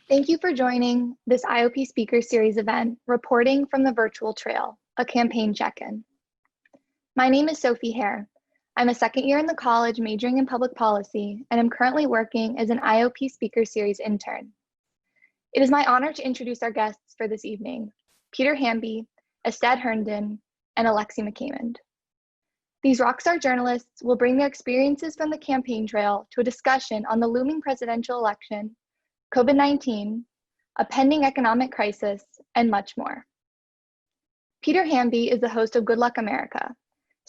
Thank you for joining this IOP Speaker Series event, Reporting from the Virtual Trail, a campaign check-in. My name is Sophie Hare. I'm a second year in the college majoring in public policy, and I'm currently working as an IOP Speaker Series intern. It is my honor to introduce our guests for this evening, Peter Hamby, Estad Herndon, and Alexi McCamond. These rockstar journalists will bring their experiences from the campaign trail to a discussion on the looming presidential election, COVID-19, a pending economic crisis, and much more. Peter Hamby is the host of Good Luck America,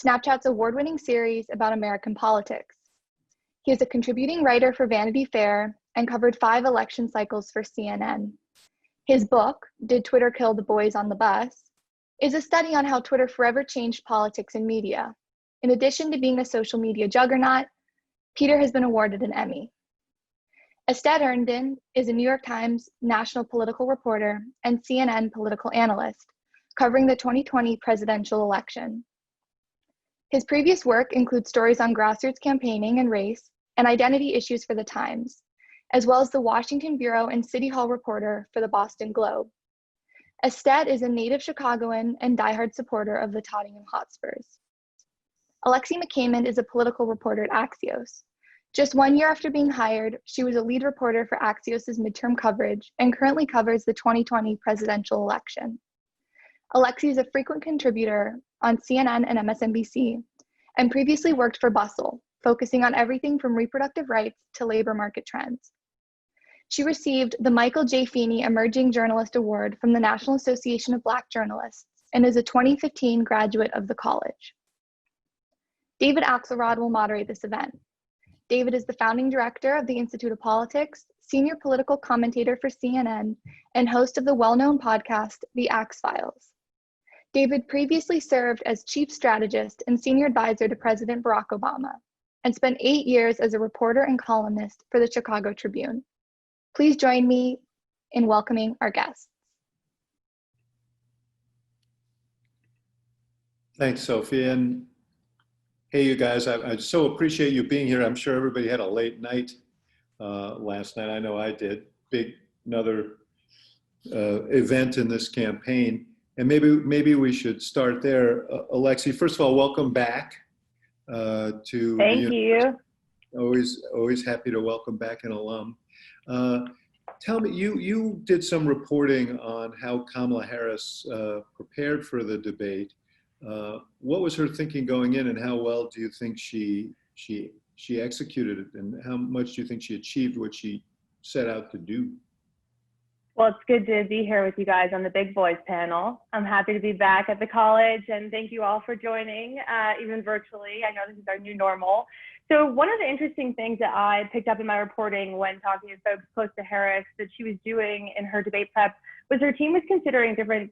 Snapchat's award-winning series about American politics. He is a contributing writer for Vanity Fair and covered 5 election cycles for CNN. His book, Did Twitter Kill the Boys on the Bus?, is a study on how Twitter forever changed politics and media. In addition to being a social media juggernaut, Peter has been awarded an Emmy. Estad Herndon is a New York Times national political reporter and CNN political analyst, covering the 2020 presidential election. His previous work includes stories on grassroots campaigning and race and identity issues for the Times, as well as the Washington Bureau and City Hall reporter for the Boston Globe. Estad is a native Chicagoan and diehard supporter of the Tottenham Hotspurs. Alexi McCamond is a political reporter at Axios. Just 1 year after being hired, she was a lead reporter for Axios' midterm coverage and currently covers the 2020 presidential election. Alexi is a frequent contributor on CNN and MSNBC, and previously worked for Bustle, focusing on everything from reproductive rights to labor market trends. She received the Michael J. Feeney Emerging Journalist Award from the National Association of Black Journalists and is a 2015 graduate of the college. David Axelrod will moderate this event. David is the founding director of the Institute of Politics, senior political commentator for CNN, and host of the well-known podcast, The Axe Files. David previously served as chief strategist and senior advisor to President Barack Obama, and spent 8 years as a reporter and columnist for the Chicago Tribune. Please join me in welcoming our guests. Thanks, Sophie. And hey, you guys, I so appreciate you being here. I'm sure everybody had a late night last night. I know I did. Another event in this campaign. And maybe we should start there. Alexi, first of all, welcome back to Thank you. Always happy to welcome back an alum. Tell me, you did some reporting on how Kamala Harris prepared for the debate. What was her thinking going in, and how well do you think she executed it, and how much do you think she achieved what she set out to do? Well, it's good to be here with you guys on the Big Boys panel. I'm happy to be back at the college, and thank you all for joining, even virtually. I know this is our new normal. So one of the interesting things that I picked up in my reporting when talking to folks close to Harris that she was doing in her debate prep was her team was considering different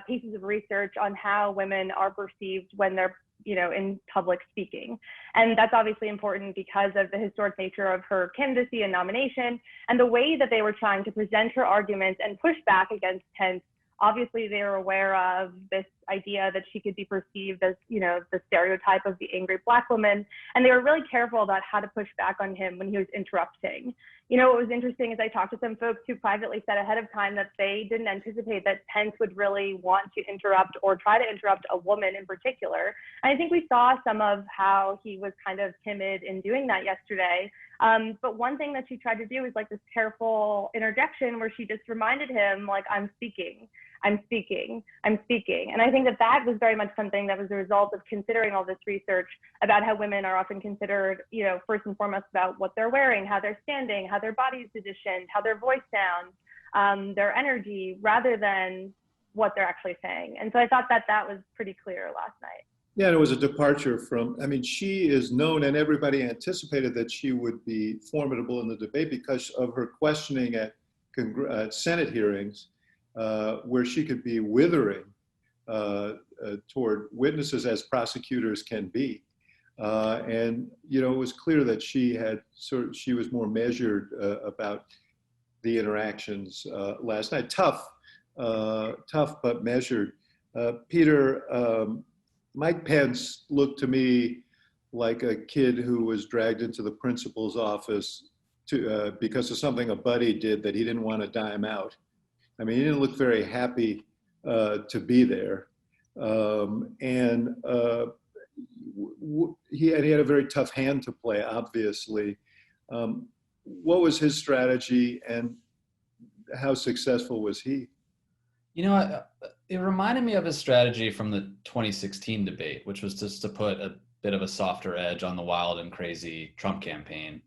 pieces of research on how women are perceived when they're in public speaking. And that's obviously important because of the historic nature of her candidacy and nomination and the way that they were trying to present her arguments and push back against Pence. Obviously, they were aware of this idea that she could be perceived as, the stereotype of the angry Black woman. And they were really careful about how to push back on him when he was interrupting. What was interesting is I talked to some folks who privately said ahead of time that they didn't anticipate that Pence would really want to interrupt or try to interrupt a woman in particular. And I think we saw some of how he was kind of timid in doing that yesterday. But one thing that she tried to do was like this careful interjection where she just reminded him, like, I'm speaking. And I think that was very much something that was a result of considering all this research about how women are often considered, first and foremost about what they're wearing, how they're standing, how their body's positioned, how their voice sounds, their energy, rather than what they're actually saying. And so I thought that was pretty clear last night. Yeah, and it was a departure from, she is known, and everybody anticipated that she would be formidable in the debate because of her questioning at Senate hearings, where she could be withering toward witnesses as prosecutors can be. And it was clear that she was more measured about the interactions last night. Tough, but measured. Peter, Mike Pence looked to me like a kid who was dragged into the principal's office because of something a buddy did that he didn't want to dime out. I mean, he didn't look very happy to be there. He had a very tough hand to play, obviously. What was his strategy and how successful was he? You know, it reminded me of his strategy from the 2016 debate, which was just to put a bit of a softer edge on the wild and crazy Trump campaign.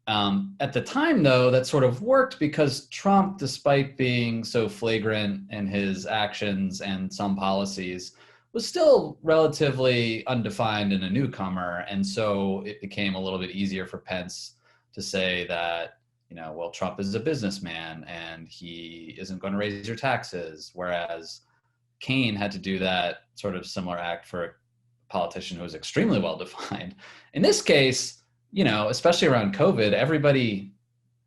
At the time, though, that sort of worked because Trump, despite being so flagrant in his actions and some policies, was still relatively undefined and a newcomer. And so it became a little bit easier for Pence to say that, you know, well, Trump is a businessman and he isn't going to raise your taxes. Whereas Kaine had to do that sort of similar act for a politician who was extremely well defined. In this case, you know, especially around COVID, everybody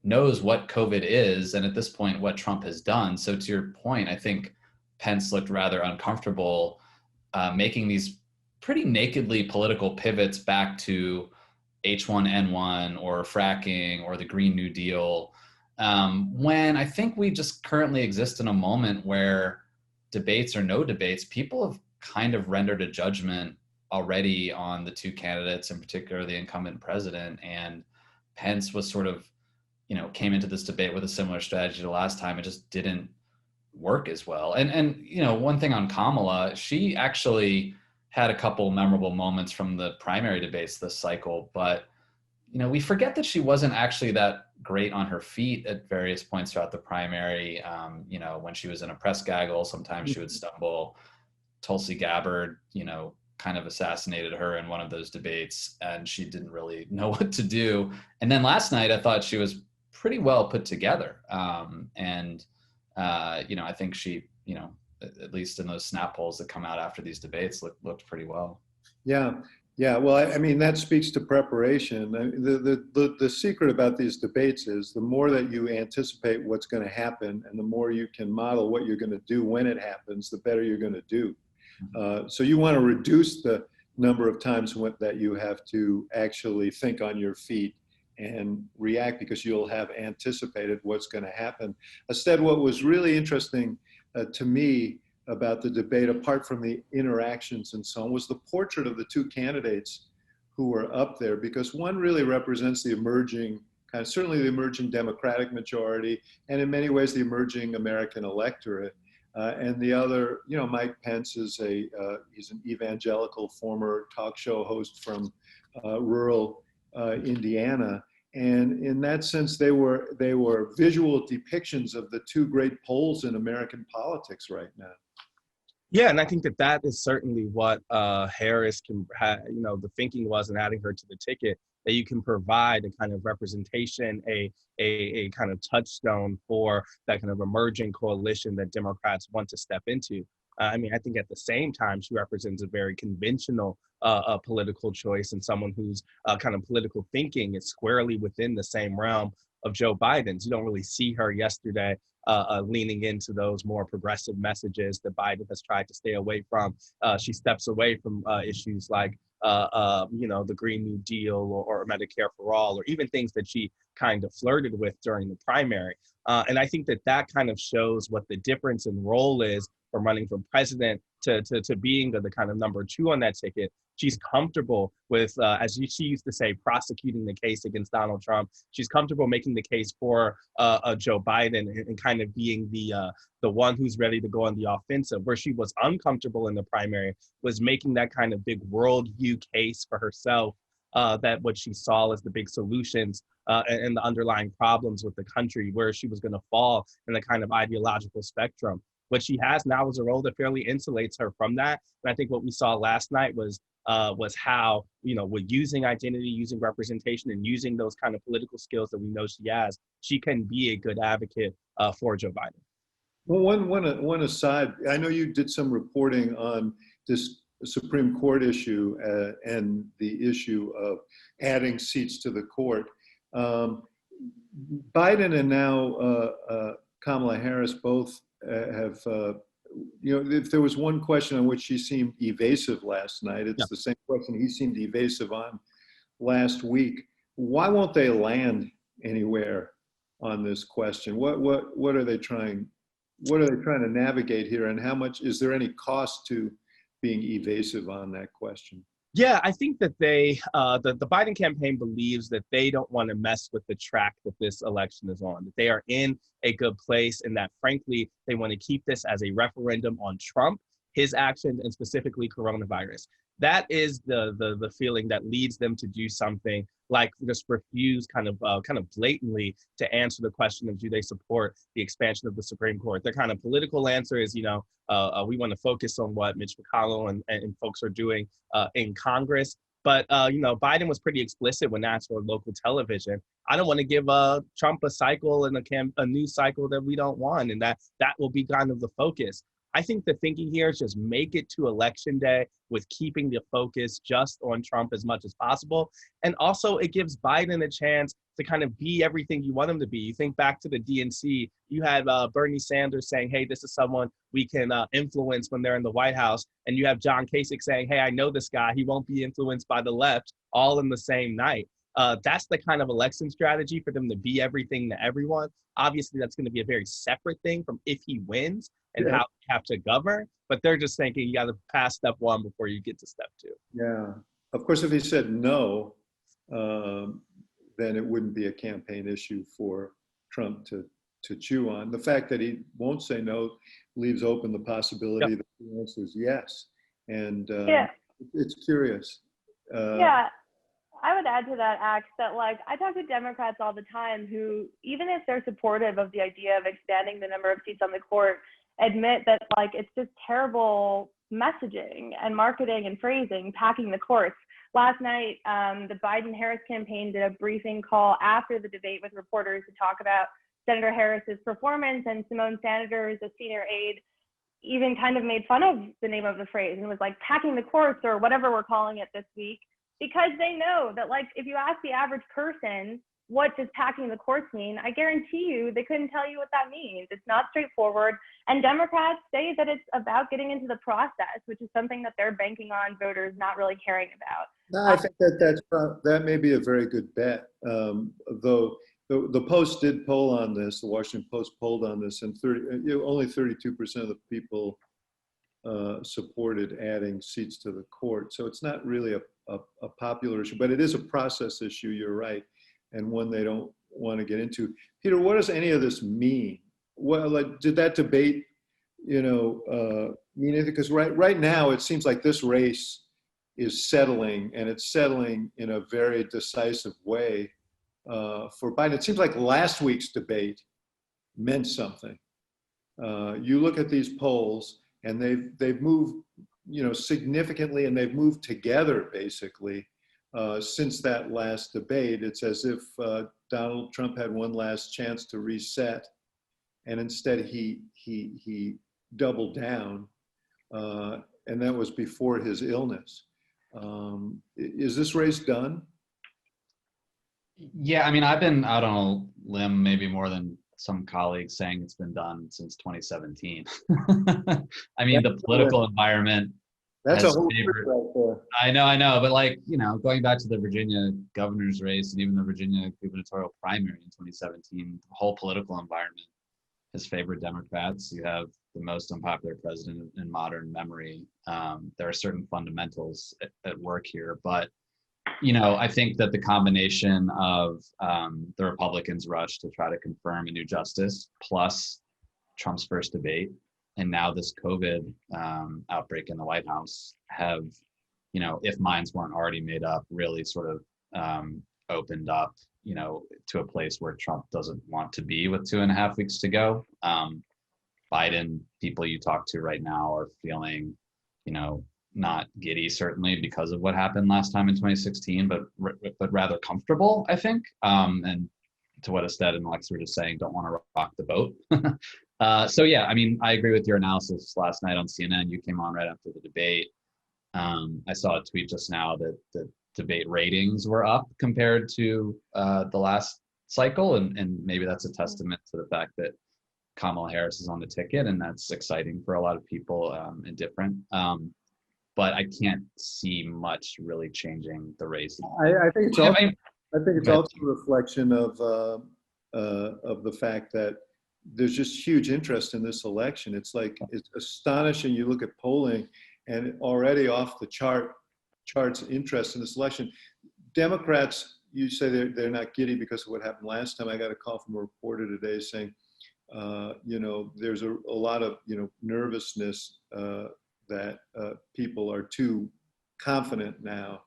knows what COVID is, and at this point, what Trump has done. So to your point, I think Pence looked rather uncomfortable making these pretty nakedly political pivots back to H1N1 or fracking or the Green New Deal, when I think we just currently exist in a moment where debates or no debates, people have kind of rendered a judgment already on the two candidates, in particular the incumbent president. And Pence was sort of, you know, came into this debate with a similar strategy to last time. It just didn't work as well. And you know, one thing on Kamala, she actually had a couple memorable moments from the primary debates this cycle, but you know, we forget that she wasn't actually that great on her feet at various points throughout the primary. You know, when she was in a press gaggle, sometimes she would stumble. Tulsi Gabbard, you know, kind of assassinated her in one of those debates and she didn't really know what to do. And then last night, I thought she was pretty well put together. You know, I think she, you know, at least in those snap polls that come out after these debates looked pretty well. Yeah. Yeah. Well, I mean, that speaks to preparation. The secret about these debates is the more that you anticipate what's going to happen and the more you can model what you're going to do when it happens, the better you're going to do. So you want to reduce the number of times that you have to actually think on your feet and react because you'll have anticipated what's going to happen. Instead, what was really interesting to me about the debate, apart from the interactions and so on, was the portrait of the two candidates who were up there, because one really represents the emerging, certainly the emerging Democratic majority, and in many ways the emerging American electorate. And the other, you know, Mike Pence is he's an evangelical former talk show host from rural Indiana. And in that sense, they were visual depictions of the two great poles in American politics right now. Yeah, and I think that is certainly what Harris can, you know, the thinking was in adding her to the ticket, that you can provide a kind of representation, a kind of touchstone for that kind of emerging coalition that Democrats want to step into. I mean, I think at the same time, she represents a very conventional political choice and someone whose kind of political thinking is squarely within the same realm of Joe Biden's. You don't really see her yesterday leaning into those more progressive messages that Biden has tried to stay away from. She steps away from issues like, you know, the Green New Deal or Medicare for All, or even things that she kind of flirted with during the primary. And I think that kind of shows what the difference in role is from running for president to being the kind of number two on that ticket. She's comfortable with, as she used to say, prosecuting the case against Donald Trump. She's comfortable making the case for Joe Biden and kind of being the one who's ready to go on the offensive. Where she was uncomfortable in the primary was making that kind of big worldview case for herself, that what she saw as the big solutions and the underlying problems with the country, where she was going to fall in the kind of ideological spectrum. What she has now is a role that fairly insulates her from that. And I think what we saw last night was how, you know, with using identity, using representation, and using those kind of political skills that we know she has, she can be a good advocate for Joe Biden. Well, one aside, I know you did some reporting on this Supreme Court issue and the issue of adding seats to the court. Biden and now Kamala Harris both have, you know, if there was one question on which she seemed evasive last night, it's the same question he seemed evasive on last week. Why won't they land anywhere on this question? What are they trying? What are they trying to navigate here, and how much is there any cost to being evasive on that question? Yeah, I think that the Biden campaign believes that they don't want to mess with the track that this election is on, that they are in a good place, and that frankly, they want to keep this as a referendum on Trump, his actions, and specifically coronavirus. That is the feeling that leads them to do something like just refuse kind of blatantly to answer the question of do they support the expansion of the Supreme Court. Their kind of political answer is, we want to focus on what Mitch McConnell and folks are doing in Congress. But, Biden was pretty explicit when asked on local television. I don't want to give Trump a cycle and a news cycle that we don't want, and that will be kind of the focus. I think the thinking here is just make it to election day with keeping the focus just on Trump as much as possible. And also it gives Biden a chance to kind of be everything you want him to be. You think back to the DNC, you had Bernie Sanders saying, hey, this is someone we can influence when they're in the White House. And you have John Kasich saying, hey, I know this guy, he won't be influenced by the left, all in the same night. That's the kind of election strategy for them to be everything to everyone. Obviously, that's going to be a very separate thing from if he wins and how you have to govern. But they're just thinking you got to pass step one before you get to step two. Yeah. Of course, if he said no, then it wouldn't be a campaign issue for Trump to chew on. The fact that he won't say no leaves open the possibility that the answer is yes. And it's curious. I would add to that, Axe, that I talk to Democrats all the time who, even if they're supportive of the idea of expanding the number of seats on the court, admit that it's just terrible messaging and marketing and phrasing, packing the courts. Last night, the Biden-Harris campaign did a briefing call after the debate with reporters to talk about Senator Harris's performance, and Simone Sanders, a senior aide, even kind of made fun of the name of the phrase and was packing the courts or whatever we're calling it this week, because they know that if you ask the average person, what does packing the courts mean? I guarantee you they couldn't tell you what that means. It's not straightforward. And Democrats say that it's about getting into the process, which is something that they're banking on voters not really caring about. No, I think that may be a very good bet. Though the Post did poll on this, the Washington Post polled on this, and only 32% of the people supported adding seats to the court. So it's not really a popular issue, but it is a process issue. You're right. And one they don't want to get into. Peter, what does any of this mean? Well, did that debate, mean anything? Because right now it seems like this race is settling, and it's settling in a very decisive way for Biden. It seems like last week's debate meant something. You look at these polls, and they've moved, significantly, and they've moved together basically. Since that last debate. It's as if Donald Trump had one last chance to reset, and instead he doubled down, and that was before his illness. Is this race done? Yeah, I've been out on a limb, maybe more than some colleagues, saying it's been done since 2017. The political environment. That's a whole favorite right there. I know, but going back to the Virginia governor's race and even the Virginia gubernatorial primary in 2017, the whole political environment has favored Democrats. You have the most unpopular president in modern memory. There are certain fundamentals at work here, but I think that the combination of the Republicans' rush to try to confirm a new justice, plus Trump's first debate, and now this COVID outbreak in the White House have, if minds weren't already made up, really sort of opened up, to a place where Trump doesn't want to be with 2.5 weeks to go. Biden, people you talk to right now are feeling, not giddy, certainly because of what happened last time in 2016, but rather comfortable, I think. And to what Ested and Alex were just saying, don't want to rock the boat. So yeah, I agree with your analysis last night on CNN. You came on right after the debate. I saw a tweet just now that the debate ratings were up compared to the last cycle, and maybe that's a testament to the fact that Kamala Harris is on the ticket, and that's exciting for a lot of people and different. But I can't see much really changing the race. I think it's I think it's But also a reflection of the fact that there's just huge interest in this election. It's like, it's astonishing. You look at polling and already off the charts interest in this election. Democrats, you say they're not giddy because of what happened last time. I got a call from a reporter today saying, there's a lot of, nervousness that people are too confident now.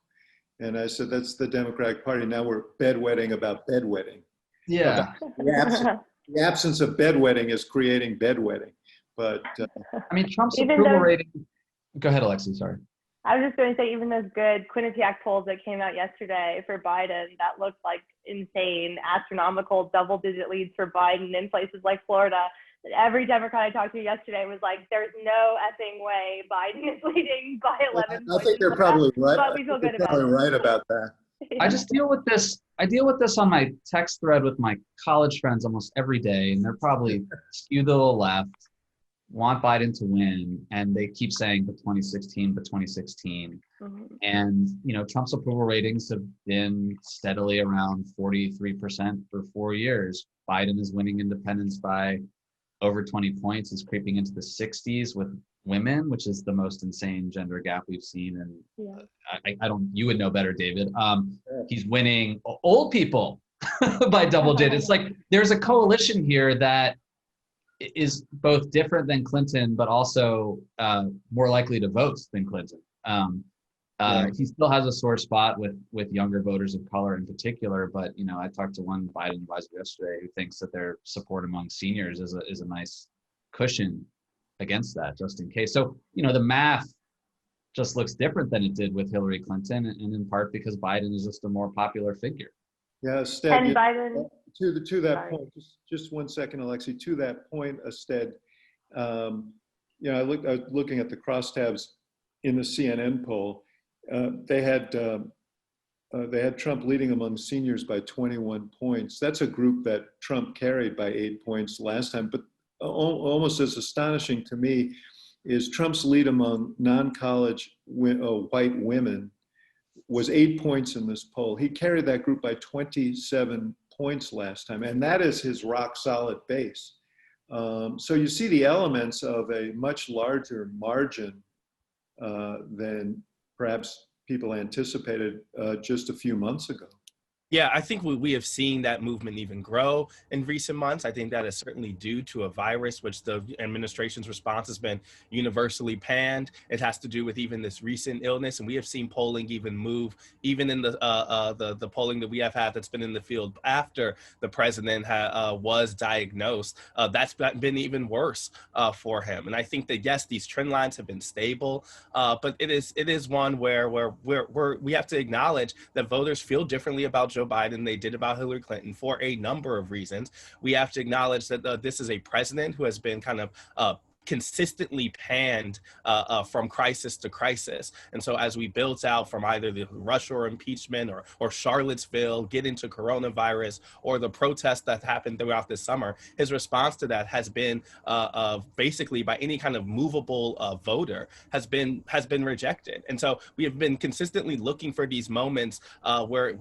And I said, that's the Democratic Party. Now we're bedwetting about bedwetting. yeah, The absence of bedwetting is creating bedwetting. But I mean, Trump's Even approval though- rating. Go ahead, Alexi. Sorry. I was just going to say, even those good Quinnipiac polls that came out yesterday for Biden, that looked like insane, astronomical double-digit leads for Biden in places like Florida. Every Democrat I talked to yesterday was like, there's no effing way Biden is leading by 11 points. I think they're probably right. But we feel good about probably it. right about that. I just deal with this. I deal with this on my text thread with my college friends almost every day, and they're probably skewed to the left, want Biden to win, and they keep saying, but 2016, but 2016. Mhm. And, Trump's approval ratings have been steadily around 43% for 4 years. Biden is winning independents by over 20 points, is creeping into the 60s with women, which is the most insane gender gap we've seen. And Yeah. I don't, you would know better, David. He's winning old people by double digits. It's like there's a coalition here that is both different than Clinton, but also more likely to vote than Clinton. He still has a sore spot with younger voters of color in particular. But I talked to one Biden advisor yesterday who thinks that their support among seniors is a nice cushion against that, just in case. So the math just looks different than it did with Hillary Clinton, and in part because Biden is just a more popular figure. Yeah, Stead, And Biden, to that sorry. point, just 1 second, Alexi, to that point, Stead, I was looking at the crosstabs in the CNN poll. They had Trump leading among seniors by 21 points. That's a group that Trump carried by 8 points last time. But almost as astonishing to me is Trump's lead among non-college white women was 8 points in this poll. He carried that group by 27 points last time, and that is his rock solid base. So you see the elements of a much larger margin than perhaps people anticipated just a few months ago. Yeah, I think we have seen that movement even grow in recent months. I think that is certainly due to a virus, which the administration's response has been universally panned. It has to do with even this recent illness, and we have seen polling even move, even in the polling that we have had that's been in the field after the president was diagnosed. That's been even worse for him. And I think that yes, these trend lines have been stable, but it is one where we have to acknowledge that voters feel differently about Joe Biden they did about Hillary Clinton for a number of reasons. We have to acknowledge that this is a president who has been kind of consistently panned from crisis to crisis. And so as we built out from either the Russia or impeachment or Charlottesville, get into coronavirus or the protests that happened throughout this summer, his response to that has been basically by any kind of movable voter has been rejected. And so we have been consistently looking for these moments where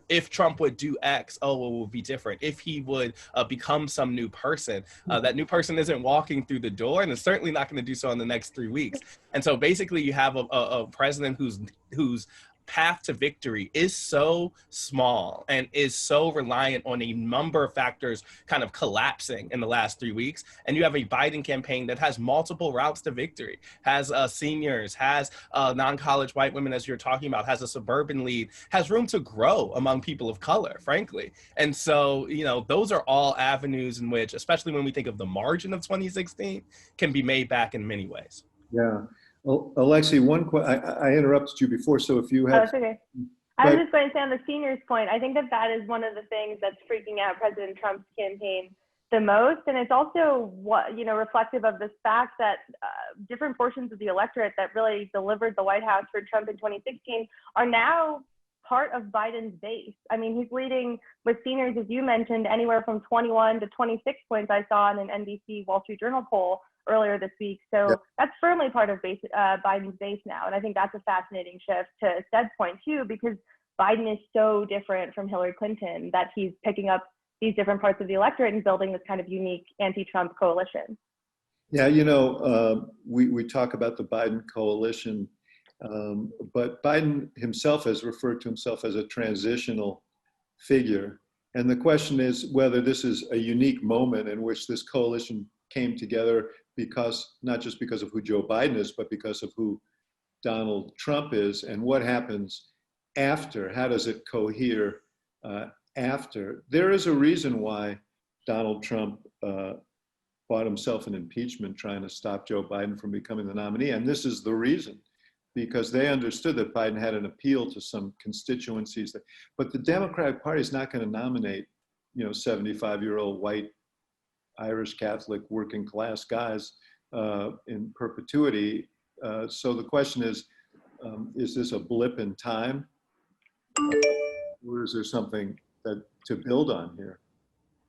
if Trump would do X, it will be different. If he would become some new person, that new person isn't walking through the door, and it's certainly not going to do so in the next 3 weeks. And so basically you have a president whose path to victory is so small and is so reliant on a number of factors kind of collapsing in the last 3 weeks. And you have a Biden campaign that has multiple routes to victory, has seniors, has non-college white women, as you're talking about, has a suburban lead, has room to grow among people of color, frankly. And so, those are all avenues in which, especially when we think of the margin of 2016, can be made back in many ways. Yeah. Well, Alexi, I interrupted you before, so if you have... Oh, it's okay. I was just going to say on the seniors point, I think that is one of the things that's freaking out President Trump's campaign the most. And it's also reflective of this fact that different portions of the electorate that really delivered the White House for Trump in 2016 are now part of Biden's base. I mean, he's leading with seniors, as you mentioned, anywhere from 21 to 26 points I saw in an NBC Wall Street Journal poll earlier this week. So that's firmly part of Biden's base now. And I think that's a fascinating shift to Stead's point too, because Biden is so different from Hillary Clinton that he's picking up these different parts of the electorate and building this kind of unique anti-Trump coalition. Yeah, we talk about the Biden coalition, but Biden himself has referred to himself as a transitional figure. And the question is whether this is a unique moment in which this coalition came together because, not just because of who Joe Biden is, but because of who Donald Trump is, and what happens after. How does it cohere after? There is a reason why Donald Trump bought himself an impeachment trying to stop Joe Biden from becoming the nominee. And this is the reason, because they understood that Biden had an appeal to some constituencies. But the Democratic Party is not going to nominate, 75-year-old white Irish Catholic working class guys in perpetuity. So the question is this a blip in time? Or is there something to build on here?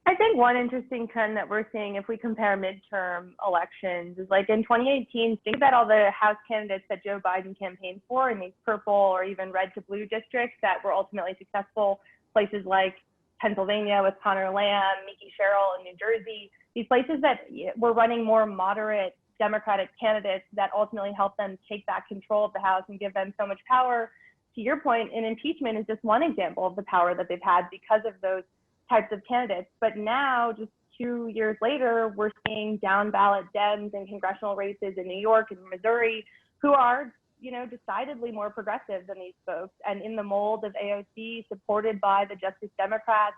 I think one interesting trend that we're seeing if we compare midterm elections is like in 2018, think about all the House candidates that Joe Biden campaigned for in these purple or even red to blue districts that were ultimately successful, places like Pennsylvania with Connor Lamb, Mickey Sherrill in New Jersey, these places that were running more moderate Democratic candidates that ultimately helped them take back control of the House and give them so much power. To your point, an impeachment is just one example of the power that they've had because of those types of candidates. But now, just 2 years later, we're seeing down ballot Dems in congressional races in New York and Missouri who are, decidedly more progressive than these folks and in the mold of AOC, supported by the Justice Democrats.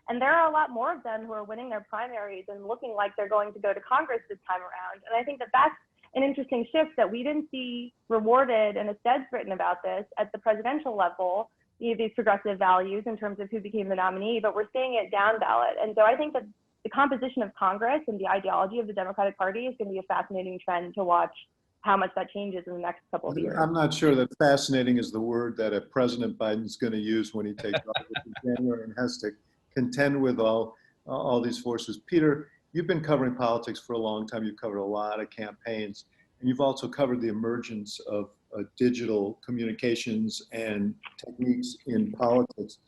And there are a lot more of them who are winning their primaries and looking like they're going to go to Congress this time around. And I think that that's an interesting shift that we didn't see rewarded, and Ested's written about this at the presidential level, these progressive values in terms of who became the nominee, but we're seeing it down ballot. And so I think that the composition of Congress and the ideology of the Democratic Party is going to be a fascinating trend to watch how much that changes in the next couple of years. I'm not sure that fascinating is the word that President Biden's going to use when he takes office in January and has to contend with all these forces. Peter, you've been covering politics for a long time. You've covered a lot of campaigns, and you've also covered the emergence of digital communications and techniques in politics.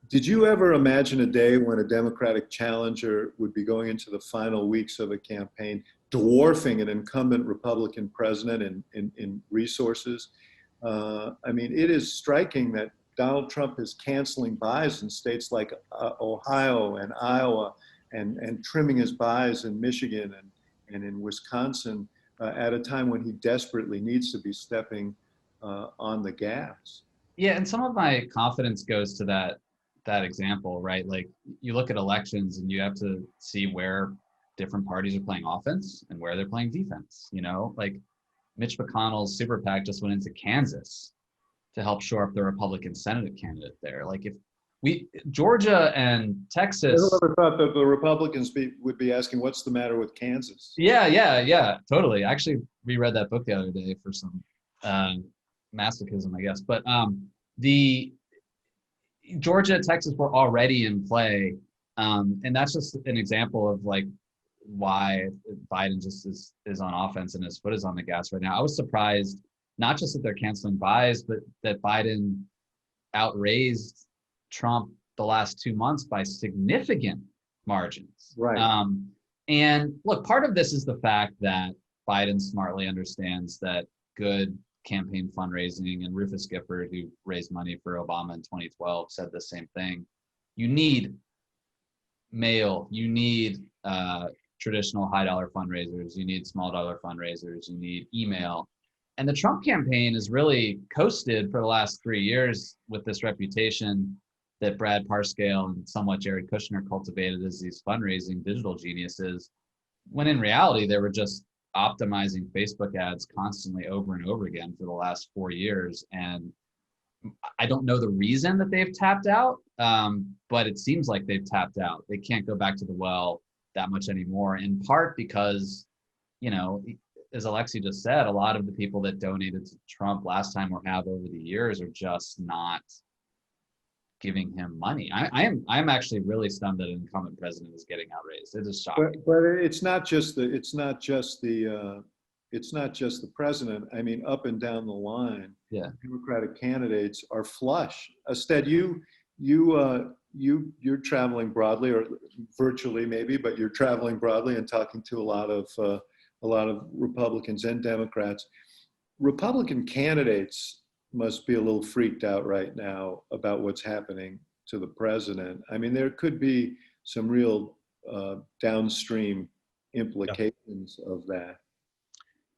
Did you ever imagine a day when a Democratic challenger would be going into the final weeks of a campaign, dwarfing an incumbent Republican president in resources? It is striking that Donald Trump is canceling buys in states like Ohio and Iowa and trimming his buys in Michigan and in Wisconsin at a time when he desperately needs to be stepping on the gas. Yeah, and some of my confidence goes to that example, right? Like you look at elections and you have to see where different parties are playing offense and where they're playing defense. Like Mitch McConnell's super PAC just went into Kansas to help shore up the Republican Senate candidate there. Like if Georgia and Texas. I never thought that the Republicans would be asking, what's the matter with Kansas? Yeah, totally. I actually reread that book the other day for some masochism, I guess. But the Georgia, Texas were already in play. And that's just an example of like why Biden just is on offense and his foot is on the gas right now. I was surprised, not just that they're canceling buys, but that Biden outraised Trump the last 2 months by significant margins. Right. And look, part of this is the fact that Biden smartly understands that good campaign fundraising, and Rufus Gifford, who raised money for Obama in 2012, said the same thing. You need mail, you need traditional high dollar fundraisers, you need small dollar fundraisers, you need email. And the Trump campaign has really coasted for the last 3 years with this reputation that Brad Parscale and somewhat Jared Kushner cultivated as these fundraising digital geniuses, when in reality, they were just optimizing Facebook ads constantly over and over again for the last 4 years. And I don't know the reason that they've tapped out, but it seems like they've tapped out. They can't go back to the well that much anymore, in part because, as Alexi just said, a lot of the people that donated to Trump last time or have over the years are just not giving him money. I'm actually really stunned that an incumbent president is getting outraised. It is shocking. But it's not just the president. I mean, up and down the line, Yeah. Democratic candidates are flush. Stead, you're traveling broadly, or virtually maybe, but you're traveling broadly and talking to a lot of Republicans and Democrats. Republican candidates must be a little freaked out right now about what's happening to the president. I mean, there could be some real downstream implications of that.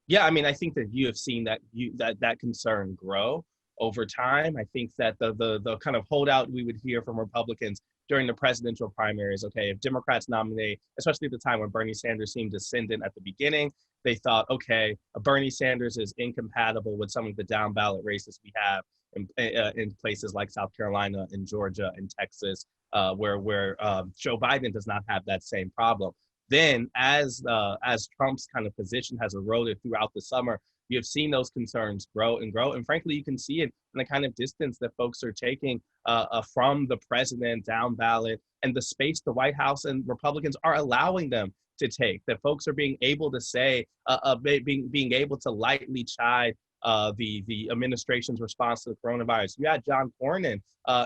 Yeah, I mean, I think that you have seen that concern grow over time. I think that the kind of holdout we would hear from Republicans during the presidential primaries, okay, if Democrats nominate, especially at the time when Bernie Sanders seemed ascendant at the beginning, they thought, okay, Bernie Sanders is incompatible with some of the down ballot races we have in places like South Carolina and Georgia and Texas, where Joe Biden does not have that same problem. Then, as Trump's kind of position has eroded throughout the summer, you have seen those concerns grow and grow. And frankly, you can see it in the kind of distance that folks are taking from the president down ballot, and the space the White House and Republicans are allowing them to take. That folks are being able to say, being able to lightly chide the administration's response to the coronavirus. You had John Cornyn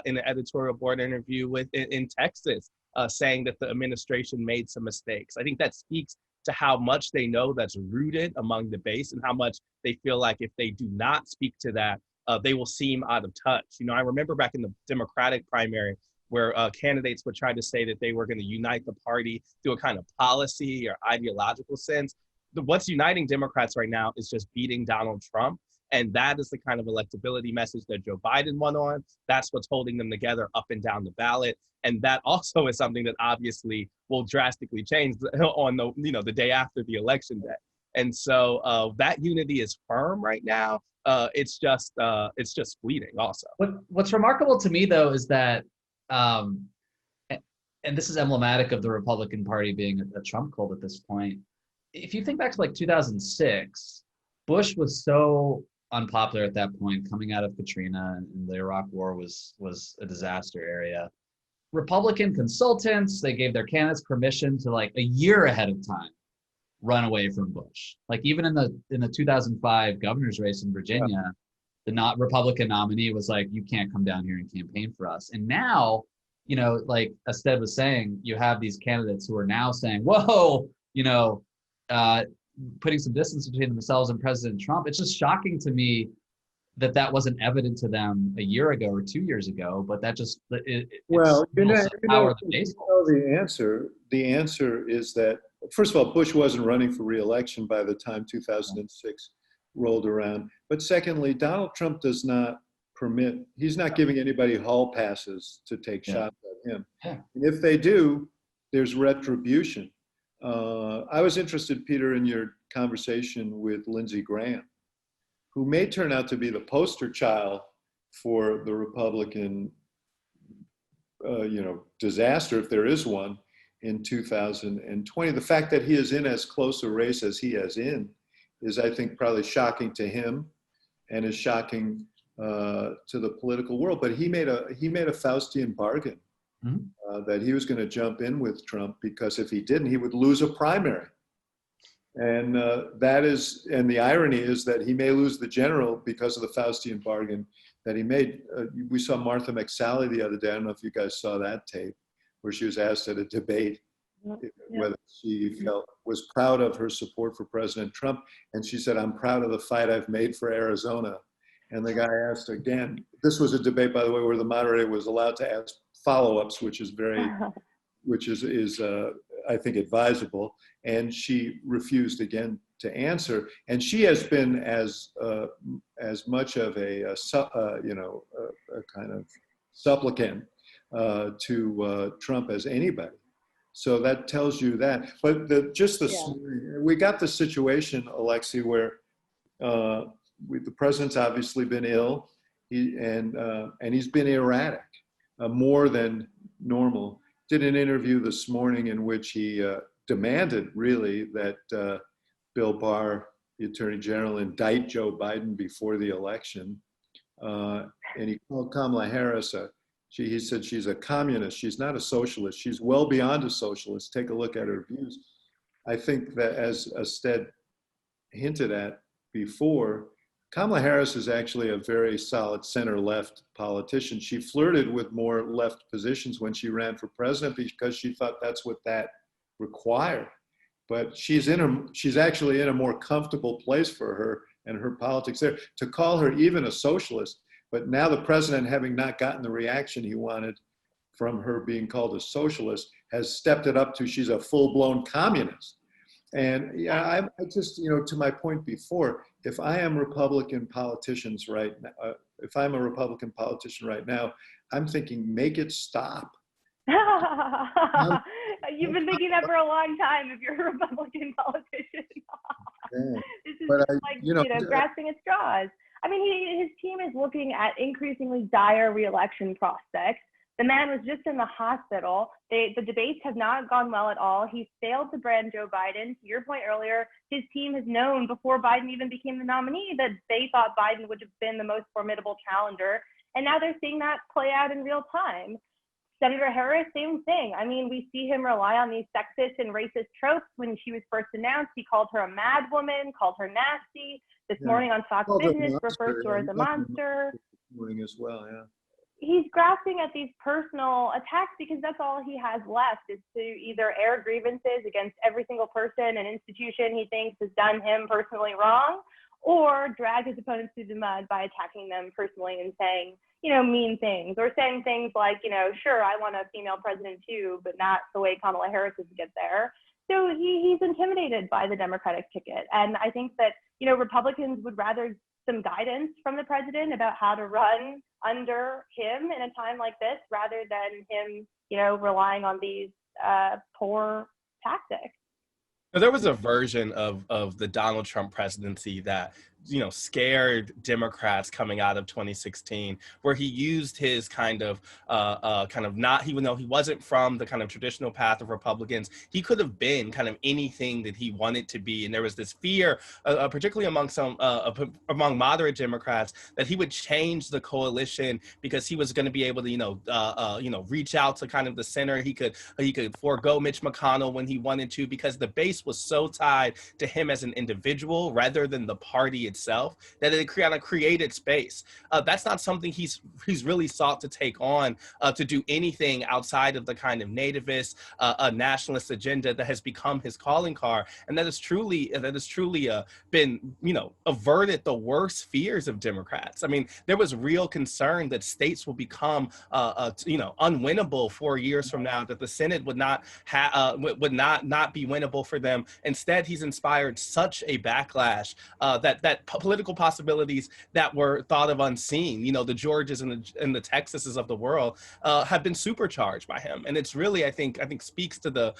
in an editorial board interview in Texas saying that the administration made some mistakes. I think that speaks to how much they know that's rooted among the base, and how much they feel like if they do not speak to that, they will seem out of touch. You know, I remember back in the Democratic primary where candidates would try to say that they were going to unite the party through a kind of policy or ideological sense. What's uniting Democrats right now is just beating Donald Trump. And that is the kind of electability message that Joe Biden won on. That's what's holding them together up and down the ballot. And that also is something that obviously will drastically change on the day after the election day. And so that unity is firm right now. It's just fleeting also. What's remarkable to me, though, is that, and this is emblematic of the Republican Party being a Trump cult at this point. If you think back to like 2006, Bush was so unpopular at that point, coming out of Katrina, and the Iraq War was a disaster area. Republican consultants, they gave their candidates permission to, like, a year ahead of time run away from Bush. Like, even in the 2005 governor's race in Virginia, the Republican nominee was like, you can't come down here and campaign for us. And now, you know, like Estelle was saying, you have these candidates who are now saying, whoa, you know, putting some distance between themselves and President Trump. It's just shocking to me that wasn't evident to them a year ago or 2 years ago, but that just the answer is that, first of all, Bush wasn't running for re-election by the time 2006 rolled around. But secondly, Donald Trump does not he's not giving anybody hall passes to take shots at him. Yeah. And if they do, there's retribution. I was interested, Peter, in your conversation with Lindsey Graham, who may turn out to be the poster child for the Republican, disaster, if there is one, in 2020. The fact that he is in as close a race as he is in is, I think, probably shocking to him, and is shocking to the political world. But he made a Faustian bargain. That he was going to jump in with Trump, because if he didn't, he would lose a primary. And the irony is that he may lose the general because of the Faustian bargain that he made. We saw Martha McSally the other day. I don't know if you guys saw that tape, where she was asked at a debate whether she was proud of her support for President Trump. And she said, I'm proud of the fight I've made for Arizona. And the guy asked again, this was a debate, by the way, where the moderator was allowed to ask follow-ups, which is I think advisable, and she refused again to answer. And she has been as much of a kind of supplicant to Trump as anybody. So that tells you that. But we got the situation, Alexi, where the president's obviously been ill, and he's been erratic. More than normal. Did an interview this morning in which he demanded, really, that Bill Barr, the Attorney General, indict Joe Biden before the election. And he called Kamala Harris he said she's a communist. She's not a socialist. She's well beyond a socialist. Take a look at her views. I think that, as Stead hinted at before, Kamala Harris is actually a very solid center-left politician. She flirted with more left positions when she ran for president because she thought that's what that required. But she's actually in a more comfortable place for her and her politics there. To call her even a socialist, but now the president, having not gotten the reaction he wanted from her being called a socialist, has stepped it up to she's a full-blown communist. And yeah, I just, to my point before, if I am Republican politicians right now, if I'm a Republican politician right now, I'm thinking, make it stop. You've been thinking that for a long time if you're a Republican politician. This is grasping at straws. I mean, his team is looking at increasingly dire re-election prospects. The man was just in the hospital. The debates have not gone well at all. He's failed to brand Joe Biden. To your point earlier, his team has known before Biden even became the nominee that they thought Biden would have been the most formidable challenger. And now they're seeing that play out in real time. Senator Harris, same thing. I mean, we see him rely on these sexist and racist tropes. When she was first announced, he called her a mad woman, called her nasty. This morning on Fox Business, refers to her as a monster. Morning as well, yeah. He's grasping at these personal attacks because that's all he has left, is to either air grievances against every single person and institution he thinks has done him personally wrong, or drag his opponents through the mud by attacking them personally and saying, mean things, or saying things like, sure, I want a female president too, but not the way Kamala Harris is to get there. So he's intimidated by the Democratic ticket. And I think that, Republicans would rather some guidance from the president about how to run under him in a time like this, rather than him, relying on these poor tactics. There was a version of the Donald Trump presidency that, scared Democrats coming out of 2016, where he used his kind of not, even though he wasn't from the kind of traditional path of Republicans, he could have been kind of anything that he wanted to be. And there was this fear, particularly among moderate Democrats, that he would change the coalition because he was going to be able to, reach out to kind of the center. He could forego Mitch McConnell when he wanted to, because the base was so tied to him as an individual rather than the party itself, that it created space. That's not something he's really sought to take on, to do anything outside of the kind of nativist, nationalist agenda that has become his calling card, and that has truly been averted the worst fears of Democrats. I mean, there was real concern that states will become unwinnable 4 years from now, that the Senate would not be winnable for them. Instead, he's inspired such a backlash that political possibilities that were thought of unseen, the Georges and the Texases of the world, have been supercharged by him. And it's really, I think speaks to the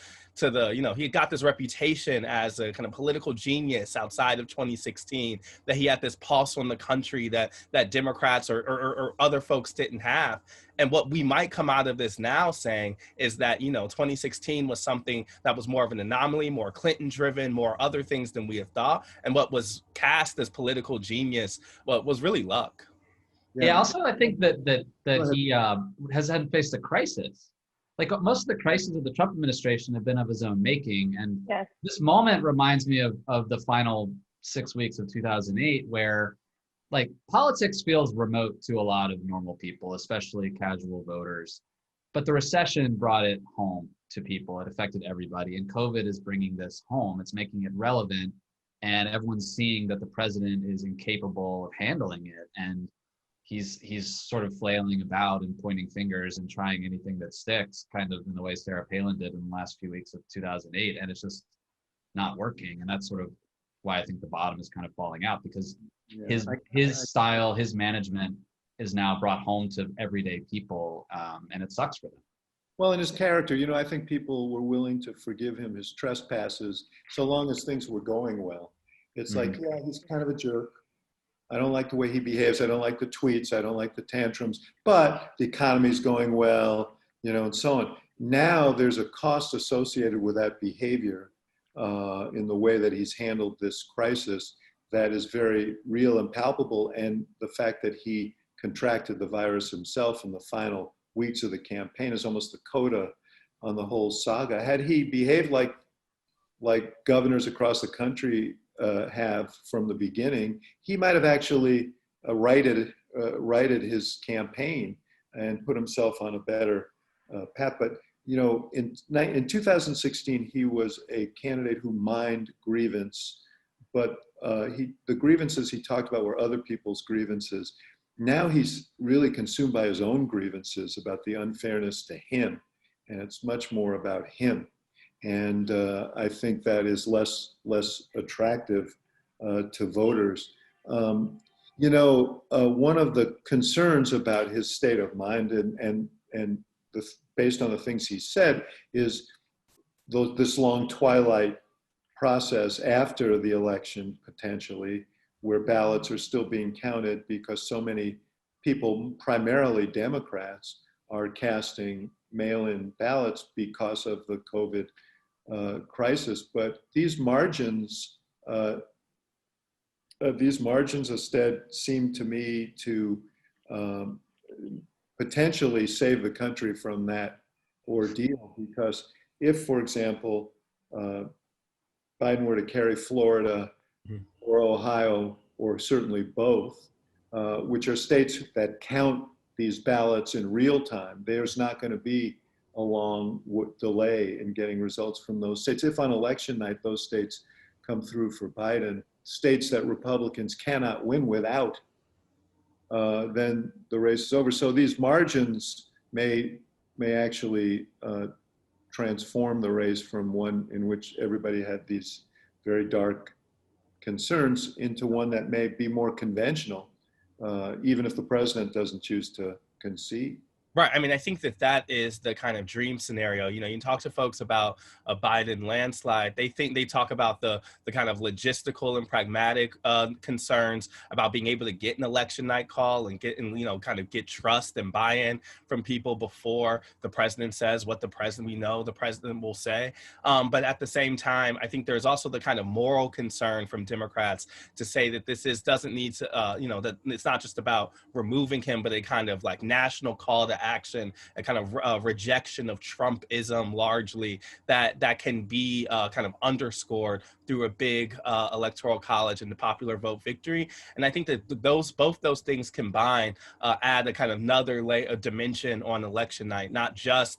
he got this reputation as a kind of political genius outside of 2016, that he had this pulse on the country that Democrats or other folks didn't have. And what we might come out of this now saying is that, 2016 was something that was more of an anomaly, more Clinton-driven, more other things than we have thought. And what was cast as political genius was really luck. Yeah. Also, I think that he hasn't faced a crisis. Like most of the crises of the Trump administration have been of his own making. And yes, This moment reminds me of the final 6 weeks of 2008, where like politics feels remote to a lot of normal people, especially casual voters. But the recession brought it home to people. It affected everybody. And COVID is bringing this home. It's making it relevant. And everyone's seeing that the president is incapable of handling it. And he's sort of flailing about and pointing fingers and trying anything that sticks, kind of in the way Sarah Palin did in the last few weeks of 2008. And it's just not working. And that's sort of why I think the bottom is kind of falling out, because his style, his management is now brought home to everyday people, and it sucks for them. Well, in his character, I think people were willing to forgive him his trespasses so long as things were going well. It's like, yeah, he's kind of a jerk. I don't like the way he behaves. I don't like the tweets. I don't like the tantrums, but the economy's going well, and so on. Now there's a cost associated with that behavior in the way that he's handled this crisis that is very real and palpable. And the fact that he contracted the virus himself in the final weeks of the campaign is almost the coda on the whole saga. Had he behaved like governors across the country have from the beginning, he might have actually righted his campaign and put himself on a better path. But in 2016, he was a candidate who mined grievance, but the grievances he talked about were other people's grievances. Now he's really consumed by his own grievances about the unfairness to him, and it's much more about him. And I think that is less attractive to voters. One of the concerns about his state of mind and based on the things he said is this long twilight process after the election, potentially, where ballots are still being counted because so many people, primarily Democrats, are casting mail-in ballots because of the COVID crisis. But these margins instead seem to me to potentially save the country from that ordeal, because if, for example, Biden were to carry Florida or Ohio, or certainly both, which are states that count these ballots in real time, there's not going to be a long delay in getting results from those states. If on election night those states come through for Biden, states that Republicans cannot win without, then the race is over. So these margins may actually transform the race from one in which everybody had these very dark concerns into one that may be more conventional, even if the president doesn't choose to concede. Right. I mean, I think that is the kind of dream scenario. You can talk to folks about a Biden landslide. They talk about the kind of logistical and pragmatic concerns about being able to get an election night call and kind of get trust and buy-in from people before the president says what the president will say. But at the same time, I think there's also the kind of moral concern from Democrats to say that doesn't need to, that it's not just about removing him, but a kind of like national call to action, a kind of rejection of Trumpism largely that can be kind of underscored through a big electoral college and the popular vote victory. And I think that both those things combined add a kind of another layer of dimension on election night, not just,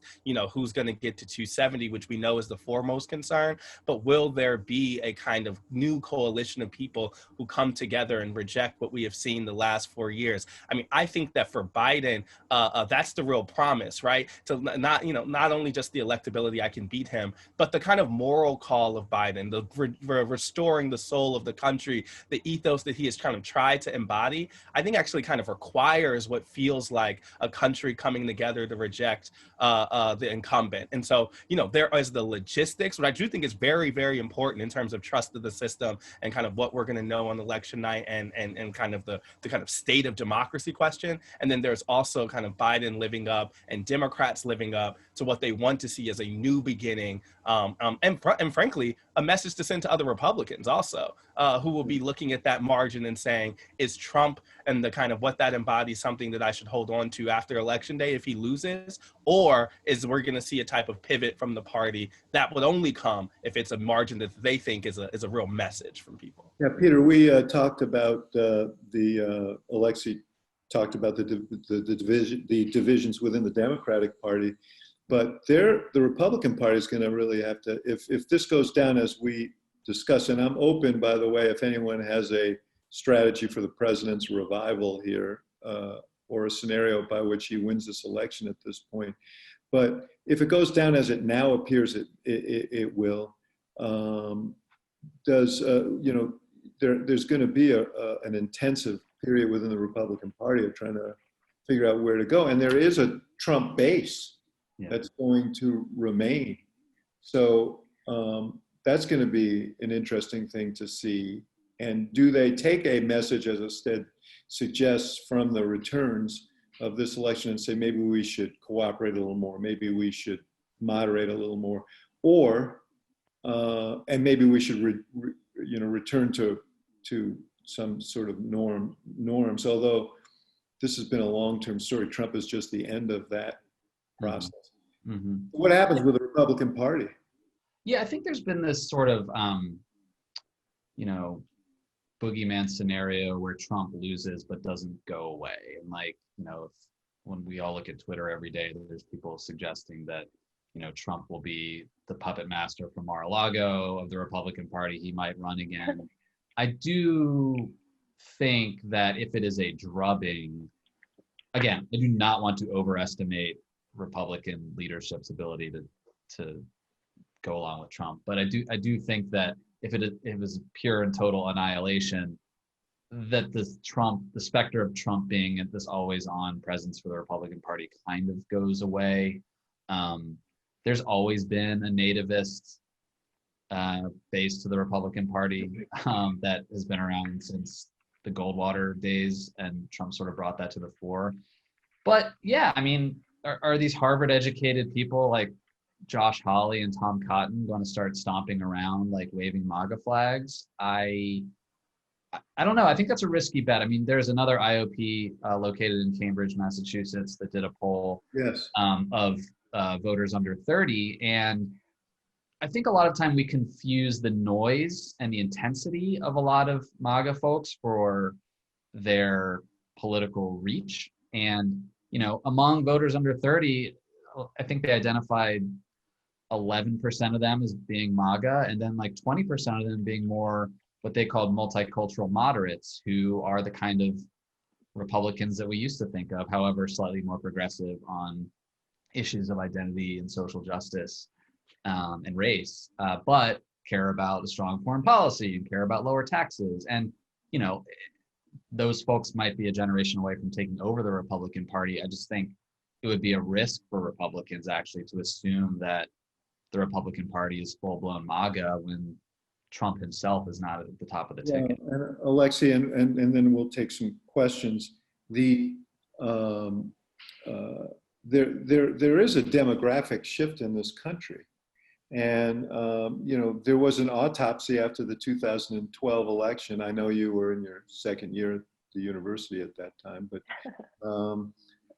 who's going to get to 270, which we know is the foremost concern, but will there be a kind of new coalition of people who come together and reject what we have seen the last 4 years? I mean, I think that for Biden, that's the real promise, right? To not only just the electability, I can beat him, but the kind of moral call of Biden, the restoring the soul of the country, the ethos that he has kind of tried to embody, I think actually kind of requires what feels like a country coming together to reject the incumbent. And so, there is the logistics, but I do think it's very, very important in terms of trust of the system and kind of what we're going to know on election night and kind of the kind of state of democracy question. And then there's also kind of Biden living up and Democrats living up to what they want to see as a new beginning, and frankly, a message to send to other Republicans also, who will be looking at that margin and saying, is Trump and the kind of what that embodies something that I should hold on to after Election Day if he loses? Or is we're going to see a type of pivot from the party that would only come if it's a margin that they think is a real message from people? Yeah, Peter, we talked about Alexei talked about the divisions within the Democratic Party, but the Republican Party is going to really have to, if this goes down as we discuss, and I'm open, by the way, if anyone has a strategy for the president's revival here, or a scenario by which he wins this election at this point. But if it goes down as it now appears it will, there's going to be an intensive period within the Republican Party of trying to figure out where to go. And there is a Trump base that's going to remain. So that's going to be an interesting thing to see. And do they take a message, as Stead suggests, from the returns of this election and say, maybe we should cooperate a little more, maybe we should moderate a little more, or, and maybe we should return to some sort of norms, although this has been a long-term story. Trump is just the end of that process. Mm-hmm. What happens with the Republican Party? Yeah, I think there's been this sort of, boogeyman scenario where Trump loses but doesn't go away. And when we all look at Twitter every day, there's people suggesting that, Trump will be the puppet master from Mar-a-Lago of the Republican Party. He might run again. I do think that if it is a drubbing, again, I do not want to overestimate Republican leadership's ability to go along with Trump. But I do think that if it was pure and total annihilation, that the specter of Trump being at this always on presence for the Republican Party kind of goes away. There's always been a nativist base to the Republican Party that has been around since the Goldwater days, and Trump sort of brought that to the fore. But yeah, I mean, are these Harvard educated people like Josh Hawley and Tom Cotton going to start stomping around like waving MAGA flags? I don't know. I think that's a risky bet. I mean, there's another IOP located in Cambridge, Massachusetts, that did a poll of voters under 30. And I think a lot of time we confuse the noise and the intensity of a lot of MAGA folks for their political reach. And, among voters under 30, I think they identified 11% of them as being MAGA, and then like 20% of them being more what they called multicultural moderates, who are the kind of Republicans that we used to think of, however, slightly more progressive on issues of identity and social justice and race, but care about a strong foreign policy and care about lower taxes. And, those folks might be a generation away from taking over the Republican Party. I just think it would be a risk for Republicans actually to assume that the Republican Party is full-blown MAGA when Trump himself is not at the top of the ticket. And Alexi, and then we'll take some questions. There is a demographic shift in this country. And, there was an autopsy after the 2012 election. I know you were in your second year at the university at that time, but,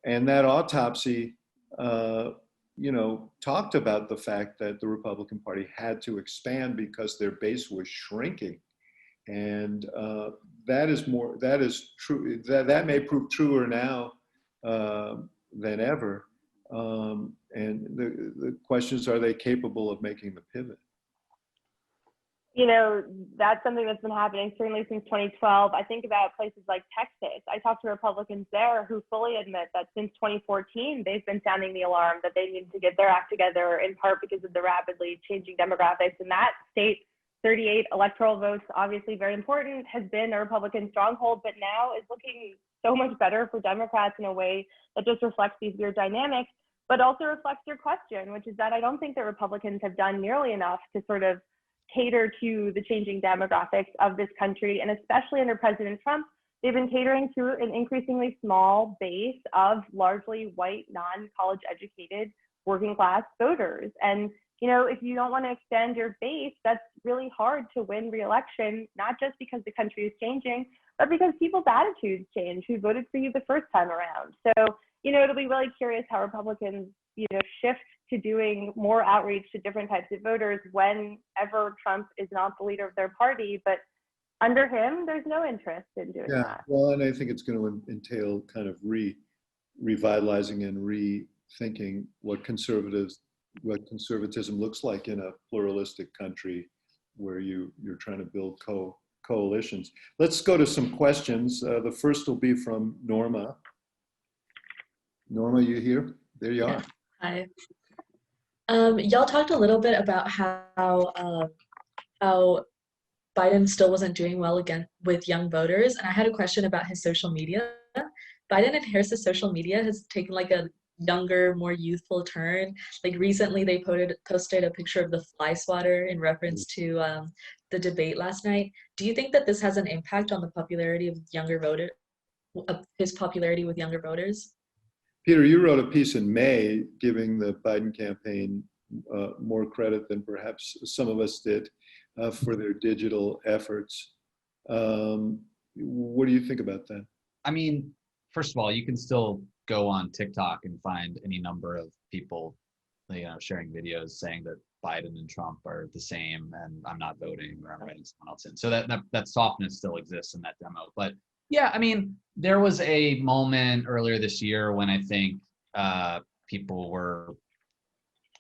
and that autopsy, talked about the fact that the Republican Party had to expand because their base was shrinking. And that is true. That may prove truer now than ever. And the question is, are they capable of making the pivot? That's something that's been happening certainly since 2012. I think about places like Texas. I talked to Republicans there who fully admit that since 2014, they've been sounding the alarm that they need to get their act together, in part because of the rapidly changing demographics. In that state, 38 electoral votes, obviously very important, has been a Republican stronghold, but now is looking so much better for Democrats in a way that just reflects these weird dynamics, but also reflects your question, which is that I don't think that Republicans have done nearly enough to sort of cater to the changing demographics of this country. And especially under President Trump, they've been catering to an increasingly small base of largely white, non-college educated, working class voters. And, if you don't want to extend your base, that's really hard to win re-election, not just because the country is changing, but because people's attitudes change who voted for you the first time around. So, it'll be really curious how Republicans, shift to doing more outreach to different types of voters whenever Trump is not the leader of their party. But under him, there's no interest in doing that. Well, and I think it's going to entail kind of revitalizing and rethinking what conservatism looks like in a pluralistic country where you're trying to build coalitions. Let's go to some questions. The first will be from Norma. Norma, you here? There you are. Hi. Y'all talked a little bit about how Biden still wasn't doing well again with young voters, and I had a question about his social media. Biden and Harris's social media has taken like a younger, more youthful turn. Like recently, they posted a picture of the fly swatter in reference to the debate last night. Do you think that this has an impact on the popularity of his popularity with younger voters? Peter, you wrote a piece in May giving the Biden campaign more credit than perhaps some of us did for their digital efforts. What do you think about that? I mean, first of all, you can still go on TikTok and find any number of people sharing videos saying that Biden and Trump are the same and I'm not voting or I'm writing someone else in. So that softness still exists in that demo. But yeah, I mean, there was a moment earlier this year when I think people were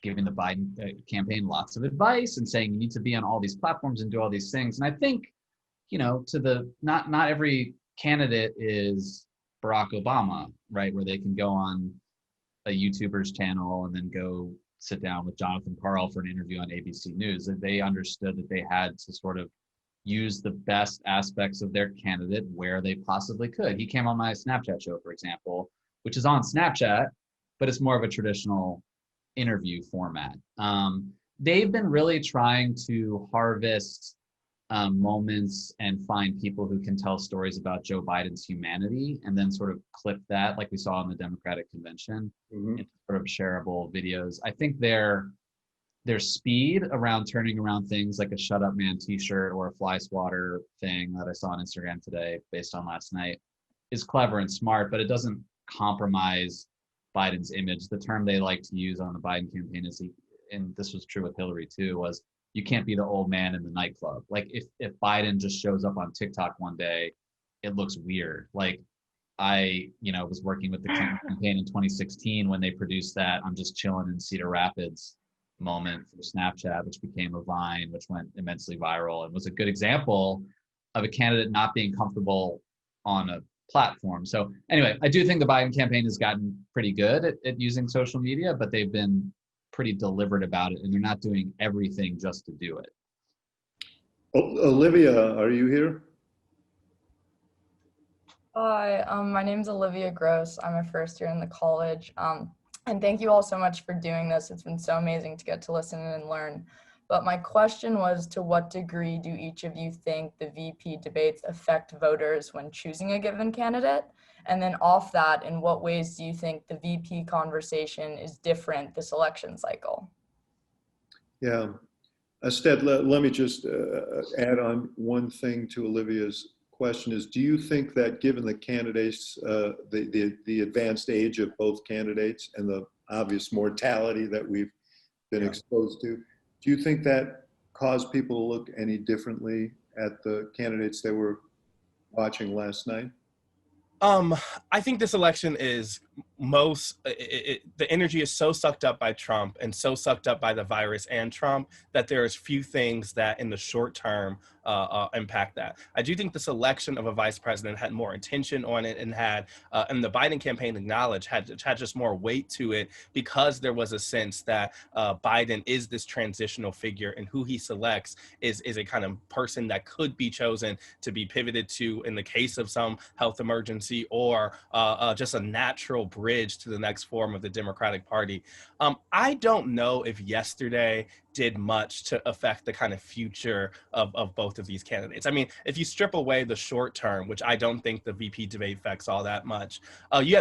giving the Biden campaign lots of advice and saying you need to be on all these platforms and do all these things. And I think, not every candidate is Barack Obama, right? Where they can go on a YouTuber's channel and then go sit down with Jonathan Karl for an interview on ABC News. And they understood that they had to sort of use the best aspects of their candidate where they possibly could. He came on my Snapchat show, for example, which is on Snapchat, but it's more of a traditional interview format. They've been really trying to harvest moments and find people who can tell stories about Joe Biden's humanity and then sort of clip that, like we saw in the Democratic convention, into sort of shareable videos. I think their speed around turning around things like a Shut Up Man t-shirt or a fly swatter thing that I saw on Instagram today based on last night is clever and smart, but it doesn't compromise Biden's image. The term they like to use on the Biden campaign is, and this was true with Hillary too, was you can't be the old man in the nightclub. Like if Biden just shows up on TikTok one day, it looks weird. Like I, was working with the Clinton campaign in 2016 when they produced that I'm just chilling in Cedar Rapids moment for Snapchat, which became a Vine, which went immensely viral and was a good example of a candidate not being comfortable on a platform. So anyway, I do think the Biden campaign has gotten pretty good at using social media, but they've been pretty deliberate about it and they're not doing everything just to do it. Olivia, are you here? Hi, my name's Olivia Gross. I'm a first year in the college. And thank you all so much for doing this. It's been so amazing to get to listen and learn. But my question was, to what degree do each of you think the VP debates affect voters when choosing a given candidate? And then off that, in what ways do you think the VP conversation is different this election cycle? Yeah. Stead, let me just add on one thing to Olivia's question is, do you think that given the candidates, the advanced age of both candidates and the obvious mortality that we've been exposed to, do you think that caused people to look any differently at the candidates they were watching last night? I think this election is the energy is so sucked up by Trump and so sucked up by the virus and Trump that there is few things that in the short term impact that. I do think this election of a vice president had more attention on it and and the Biden campaign acknowledged had just more weight to it because there was a sense that Biden is this transitional figure and who he selects is a kind of person that could be chosen to be pivoted to in the case of some health emergency or just a natural bridge to the next form of the Democratic Party. I don't know if yesterday did much to affect the kind of future of both of these candidates. I mean, if you strip away the short term, which I don't think the VP debate affects all that much,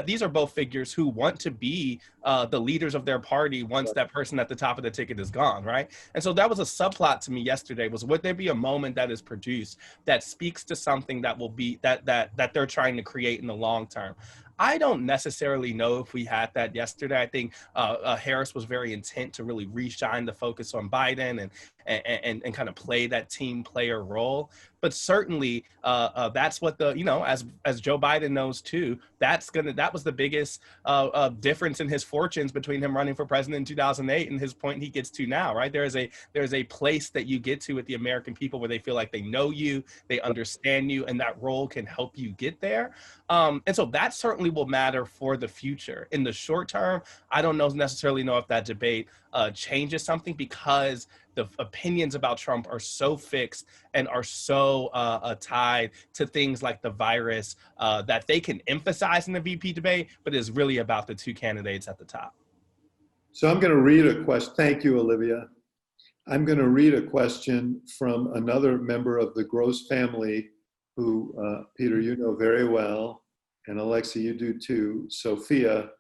these are both figures who want to be the leaders of their party once that person at the top of the ticket is gone, right? And so that was a subplot to me yesterday, was would there be a moment that is produced that speaks to something that will be, that they're trying to create in the long term? I don't necessarily know if we had that yesterday. I think Harris was very intent to really reshine the focus on Biden and kind of play that team player role. But certainly that's what as Joe Biden knows too, that was the biggest difference in his fortunes between him running for president in 2008 and his point he gets to now, right? There is a place that you get to with the American people where they feel like they know you, they understand you, and that role can help you get there. And so that certainly will matter for the future. In the short term, I don't necessarily know if that debate changes something because the opinions about Trump are so fixed and are so tied to things like the virus that they can emphasize in the VP debate, but it's really about the two candidates at the top. So I'm going to read a question. Thank you, Olivia. I'm going to read a question from another member of the Gross family who, Peter, you know very well, and Alexi, you do too, Sophia,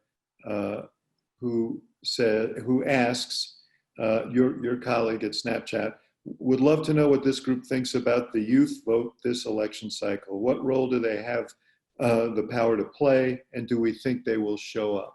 who asks, your colleague at Snapchat, would love to know what this group thinks about the youth vote this election cycle. What role do they have the power to play, and do we think they will show up?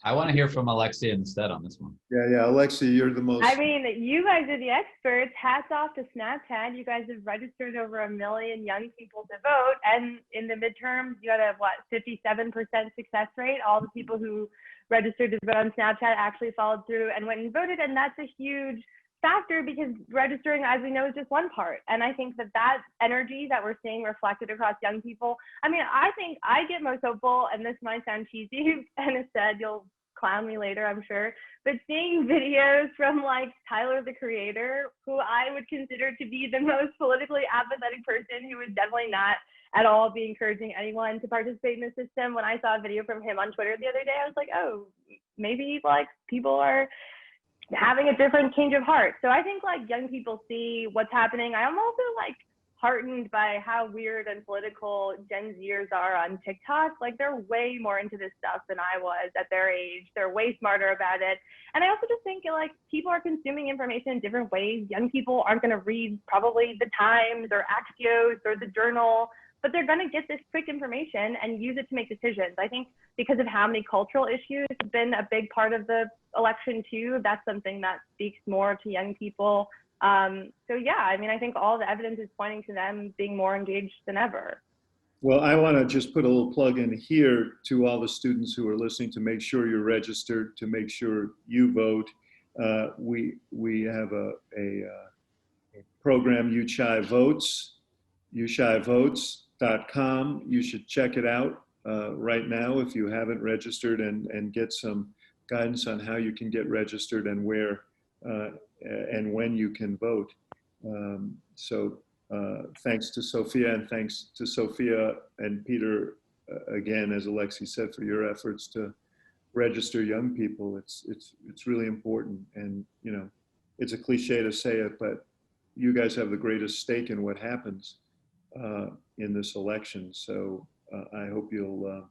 I want to hear from Alexia instead on this one. Yeah, Alexia, you're the most. I mean, you guys are the experts. Hats off to Snapchat. You guys have registered over 1 million young people to vote. And in the midterms, you had a, 57% success rate. All the people who registered to vote on Snapchat actually followed through and went and voted. And that's a huge factor because registering, as we know, is just one part. And I think that energy that we're seeing reflected across young people, I mean, I think I get most hopeful, and this might sound cheesy, and instead you'll clown me later, I'm sure, but seeing videos from like Tyler, the Creator, who I would consider to be the most politically apathetic person, who is definitely not at all be encouraging anyone to participate in the system. When I saw a video from him on Twitter the other day, I was like, oh, maybe like people are having a different change of heart. So I think like young people see what's happening. I'm also like heartened by how weird and political Gen Zers are on TikTok. Like they're way more into this stuff than I was at their age. They're way smarter about it. And I also just think like people are consuming information in different ways. Young people aren't going to read probably the Times or Axios or the Journal, but they're going to get this quick information and use it to make decisions. I think because of how many cultural issues have been a big part of the election too, that's something that speaks more to young people. So yeah, I mean, I think all the evidence is pointing to them being more engaged than ever. Well, I want to just put a little plug in here to all the students who are listening to make sure you're registered, to make sure you vote. We have a program, UChai Votes, UChaiVotes.com. You should check it out right now if you haven't registered, and get some guidance on how you can get registered and where and when you can vote. Thanks to Sophia, and thanks to Sophia and Peter again, as Alexi said, for your efforts to register young people. It's really important, and you know, it's a cliche to say it, but you guys have the greatest stake in what happens in this election. So I hope you'll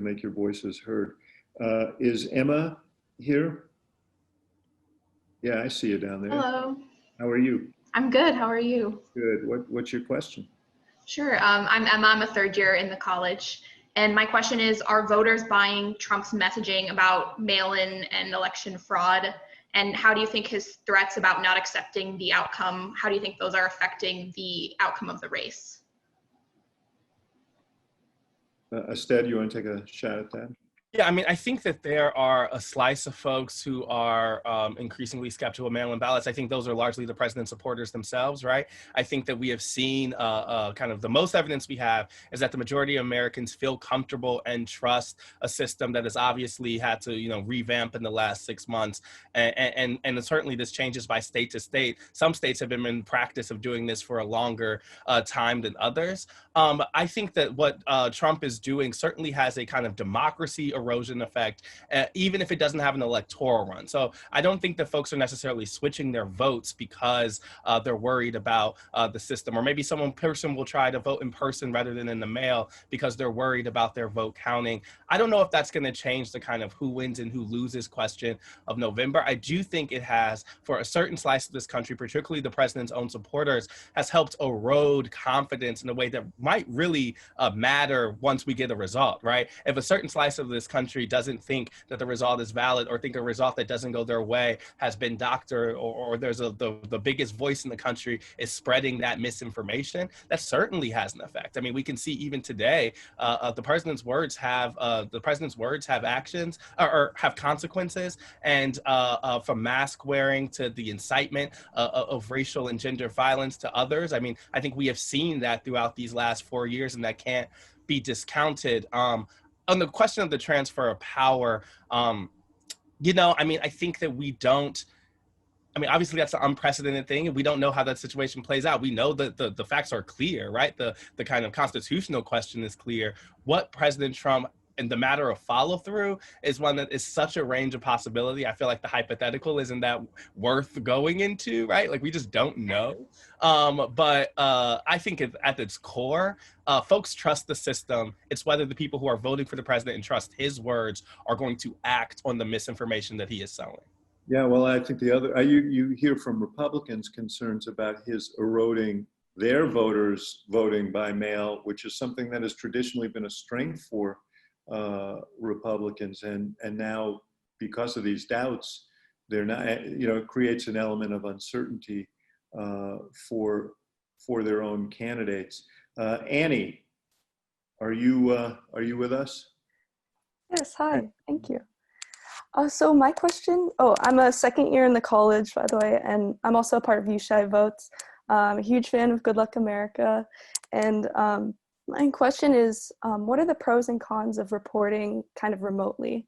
make your voices heard. Is Emma here? Yeah, I see you down there. Hello. How are you? I'm good. How are you? Good. What's your question? Sure. I'm Emma. I'm a third year in the college. And my question is, are voters buying Trump's messaging about mail-in and election fraud? And how do you think his threats about not accepting the outcome, how do you think those are affecting the outcome of the race? Ested, you want to take a shot at that? Yeah, I mean, I think that there are a slice of folks who are increasingly skeptical of mail-in ballots. I think those are largely the president's supporters themselves, right? I think that we have seen kind of the most evidence we have is that the majority of Americans feel comfortable and trust a system that has obviously had to, you know, revamp in the last 6 months. And certainly this changes by state to state. Some states have been in practice of doing this for a longer time than others. I think that what Trump is doing certainly has a kind of democracy erosion effect, even if it doesn't have an electoral run. So I don't think that folks are necessarily switching their votes because they're worried about the system, or maybe person will try to vote in person rather than in the mail because they're worried about their vote counting. I don't know if that's going to change the kind of who wins and who loses question of November. I do think it has, for a certain slice of this country, particularly the president's own supporters, has helped erode confidence in a way that might really matter once we get a result, right? If a certain slice of this country doesn't think that the result is valid, or think a result that doesn't go their way has been doctored, or there's the biggest voice in the country is spreading that misinformation, that certainly has an effect. I mean, we can see even today, the president's words have actions or have consequences, and from mask wearing to the incitement of racial and gender violence to others. I mean, I think we have seen that throughout these last 4 years, and that can't be discounted. On the question of the transfer of power, you know, I mean, I think that obviously that's an unprecedented thing, and we don't know how that situation plays out. We know that the facts are clear, right? The kind of constitutional question is clear. What President Trump, in the matter of follow through, is one that is such a range of possibility. I feel like the hypothetical isn't that worth going into, right? Like we just don't know. But I think at its core, folks trust the system. It's whether the people who are voting for the president and trust his words are going to act on the misinformation that he is sowing. Yeah, well, I think the other, you hear from Republicans concerns about his eroding their voters voting by mail, which is something that has traditionally been a strength for Republicans, and now because of these doubts, they're not. It creates an element of uncertainty for their own candidates. Annie, are you with us? Yes, hi, thank you. So my question, I'm a second year in the college, by the way, and I'm also a part of USHI Votes. I'm a huge fan of Good Luck America. And my question is, what are the pros and cons of reporting kind of remotely?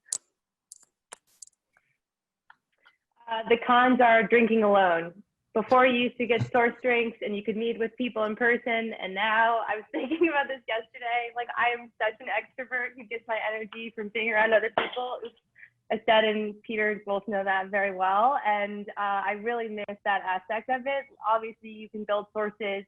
The cons are drinking alone. Before you used to get source drinks and you could meet with people in person, and now I was thinking about this yesterday. Like, I am such an extrovert who gets my energy from being around other people. Estelle and Peter both know that very well, and I really miss that aspect of it. Obviously, you can build sources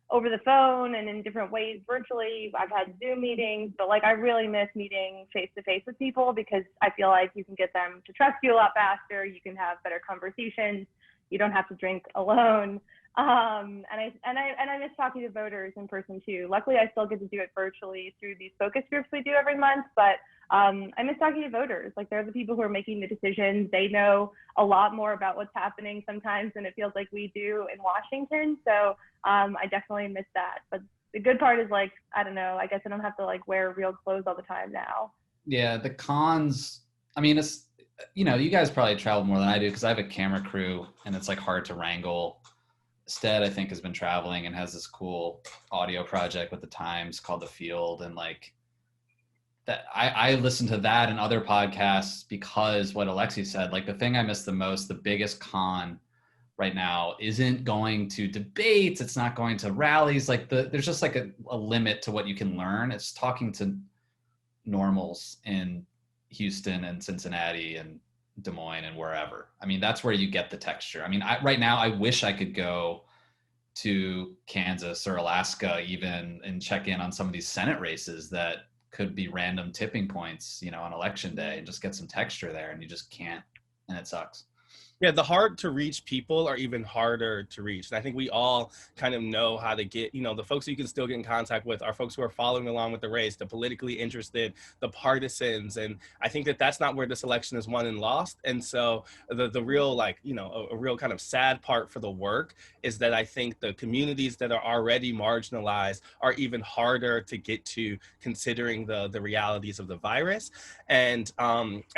over the phone and in different ways virtually. I've had Zoom meetings, but like I really miss meeting face to face with people because I feel like you can get them to trust you a lot faster. You can have better conversations. You don't have to drink alone. And I miss talking to voters in person too. Luckily, I still get to do it virtually through these focus groups we do every month, but I miss talking to voters. Like, they're the people who are making the decisions. They know a lot more about what's happening sometimes than it feels like we do in Washington. So I definitely miss that. But the good part is, like, I don't know, I guess I don't have to like wear real clothes all the time now. Yeah, the cons, I mean, it's, you guys probably travel more than I do because I have a camera crew and it's like hard to wrangle. Stead, I think, has been traveling and has this cool audio project with the Times called The Field, and like that I listen to that and other podcasts because what Alexi said, like the thing I miss the most, the biggest con right now isn't going to debates, it's not going to rallies, like there's just like a limit to what you can learn. It's talking to normals in Houston and Cincinnati and Des Moines and wherever. I mean, that's where you get the texture. I mean, right now I wish I could go to Kansas or Alaska even and check in on some of these Senate races that could be random tipping points, on election day, and just get some texture there, and you just can't, and it sucks. Yeah, the hard to reach people are even harder to reach. And I think we all kind of know how to get, the folks you can still get in contact with are folks who are following along with the race, the politically interested, the partisans. And I think that that's not where this election is won and lost. And so the real, like, a real kind of sad part for the work is that I think the communities that are already marginalized are even harder to get to, considering the realities of the virus. And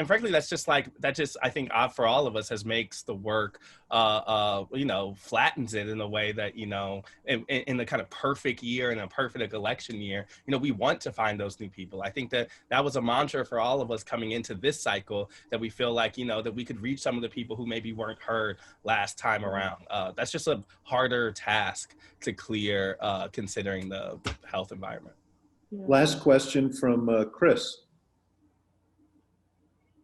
frankly, that's just like, I think for all of us makes the work, flattens it in a way that, in the kind of perfect year, in a perfect election year, we want to find those new people. I think that was a mantra for all of us coming into this cycle, that we feel like, that we could reach some of the people who maybe weren't heard last time around. That's just a harder task to clear, considering the health environment. Last question from Chris.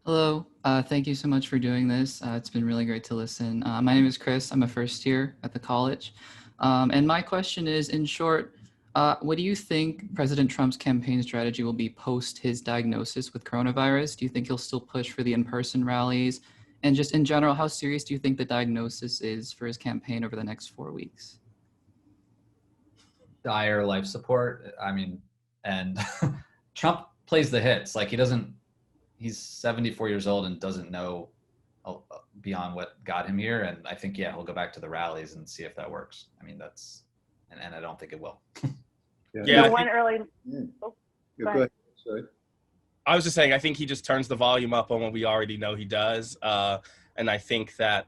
Hello, thank you so much for doing this. It's been really great to listen. My name is Chris. I'm a first year at the college. And my question is, in short, what do you think President Trump's campaign strategy will be post his diagnosis with coronavirus? Do you think he'll still push for the in-person rallies? And just in general, how serious do you think the diagnosis is for his campaign over the next 4 weeks? Dire life support. I mean, and Trump plays the hits. Like, he's 74 years old and doesn't know beyond what got him here. And I think, he'll go back to the rallies and see if that works. I mean, and I don't think it will. Yeah. Go ahead. Sorry. I was just saying, I think he just turns the volume up on what we already know he does. And I think that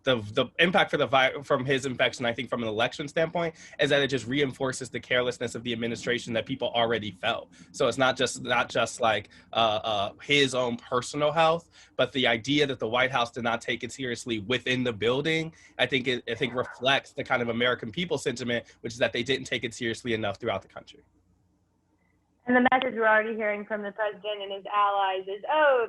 the impact from his infection, I think from an election standpoint, is that it just reinforces the carelessness of the administration that people already felt. So it's not just like his own personal health, but the idea that the White House did not take it seriously within the building, I think reflects the kind of American people sentiment, which is that they didn't take it seriously enough throughout the country. And the message we're already hearing from the president and his allies is,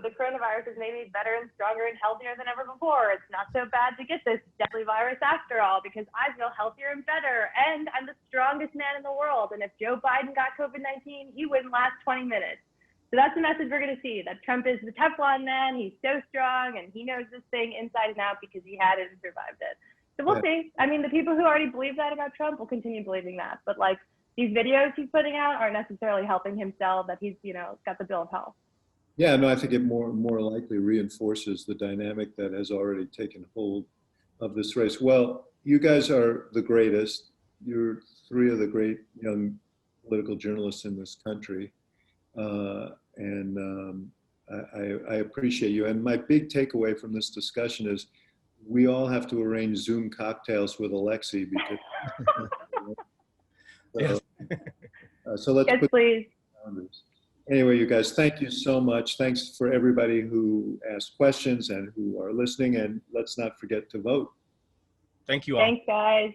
the coronavirus has made me better and stronger and healthier than ever before. It's not so bad to get this deadly virus after all, because I feel healthier and better, and I'm the strongest man in the world. And if Joe Biden got COVID-19, he wouldn't last 20 minutes. So that's the message we're going to see, that Trump is the Teflon man. He's so strong, and he knows this thing inside and out because he had it and survived it. So we'll see. I mean, the people who already believe that about Trump will continue believing that. But, like, these videos he's putting out aren't necessarily helping him sell that he's, got the bill of health. Yeah, no, I think it more likely reinforces the dynamic that has already taken hold of this race. Well, you guys are the greatest. You're three of the great young political journalists in this country. I appreciate you. And my big takeaway from this discussion is we all have to arrange Zoom cocktails with Alexi because so let's Yes, put please. boundaries. Anyway, you guys, thank you so much. Thanks for everybody who asked questions and who are listening. And let's not forget to vote. Thank you all. Thanks, guys.